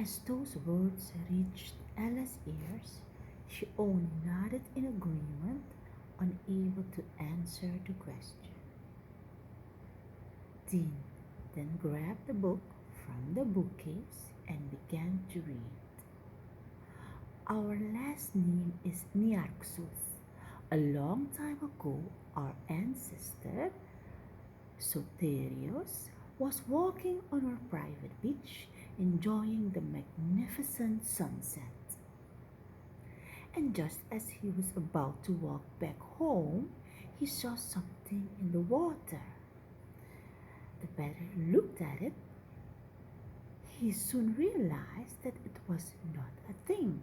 As those words reached Ella's ears, she only nodded in agreement, unable to answer the question. Dean then grabbed the book from the bookcase and began to read. Our last name is Niarchus. A long time ago, our ancestor, Soterios, was walking on our private beach, enjoying the magnificent sunset. And just as he was about to walk back home, he saw something in the water. The better he looked at it, he soon realized that it was not a thing.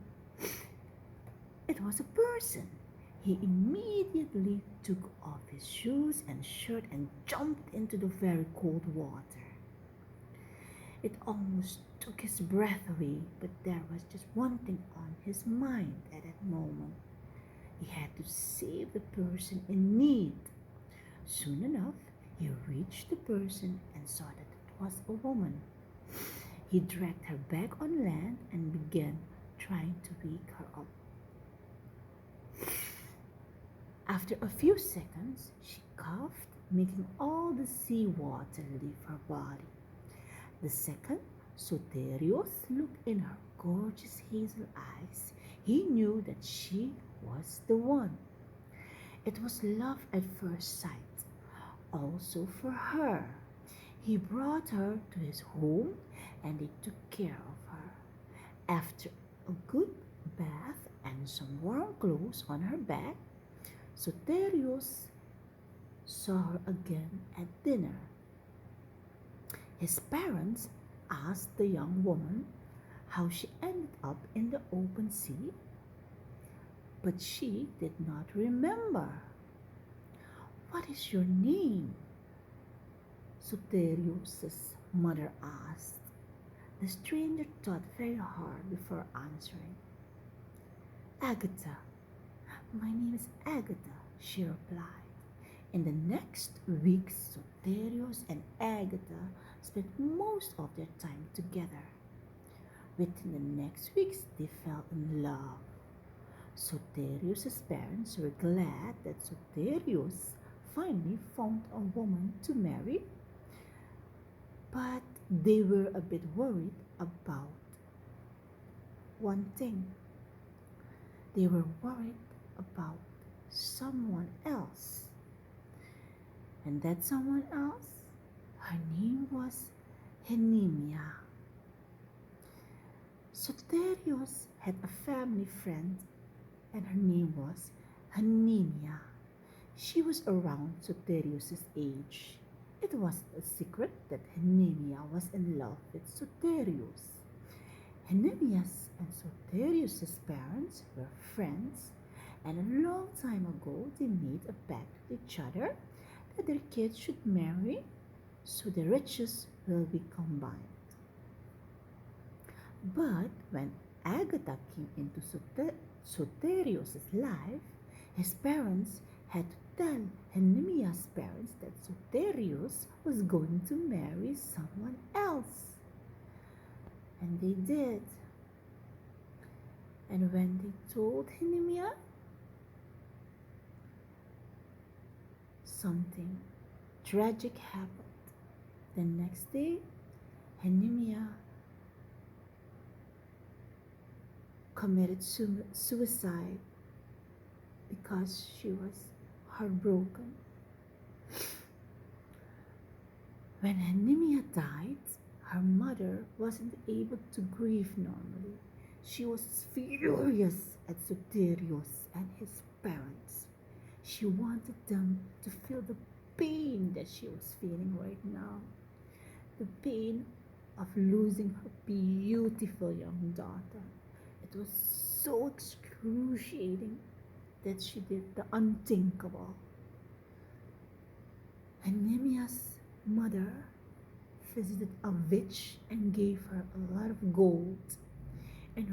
It was a person. He immediately took off his shoes and shirt and jumped into the very cold water. It almost took his breath away, but there was just one thing on his mind at that moment. He had to save the person in need. Soon enough, he reached the person and saw that it was a woman. He dragged her back on land and began trying to wake her up. After a few seconds, she coughed, making all the seawater leave her body. The second Soterios looked in her gorgeous hazel eyes, he knew that she was the one. It was love at first sight, also for her. He brought her to his home and they took care of her. After a good bath and some warm clothes on her back, Soterios saw her again at dinner. His parents asked the young woman how she ended up in the open sea, but she did not remember. "What is your name?" Soterios' mother asked. The stranger thought very hard before answering. "Agatha. My name is Agatha," she replied. In the next weeks, Soterios and Agatha spent most of their time together. Within the next weeks, they fell in love. Soterios' parents were glad that Soterios finally found a woman to marry, but they were a bit worried about one thing. They were worried about someone else. And that someone else, her name was Henemia. Soterios had a family friend and her name was Henemia. She was around Soterios' age. It wasn't a secret that Henemia was in love with Soterios. Henemia's and Soterios' parents were friends, and a long time ago they made a pact with each other that their kids should marry so the riches will be combined. But when Agatha came into Soterios' life, his parents had to tell Henemia's parents that Soterios was going to marry someone else. And they did. And when they told Henemia, something tragic happened. The next day, Henemia committed suicide because she was heartbroken. When Henemia died, her mother wasn't able to grieve normally. She was furious at Soterios and his parents. She wanted them to feel the pain that she was feeling right now. The pain of losing her beautiful young daughter. It was so excruciating that she did the unthinkable. Anemia's mother visited a witch and gave her a lot of gold. In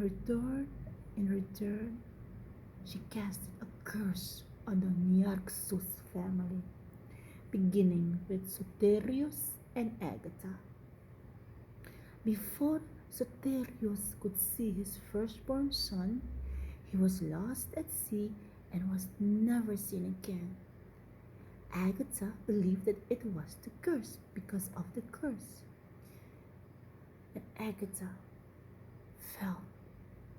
return, she casted a curse on the Niarchus family, beginning with Soterios and Agatha. Before Soterios could see his firstborn son. He was lost at sea and was never seen again. Agatha believed that it was the curse because of the curse. And Agatha felt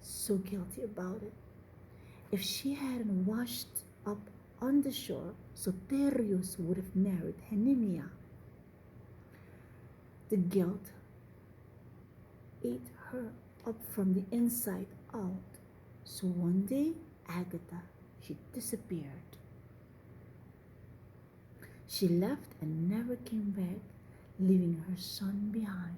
so guilty about it. If she hadn't washed up on the shore, Soterios would have married Henimia. The guilt ate her up from the inside out. So one day, Agatha, she disappeared. She left and never came back, leaving her son behind.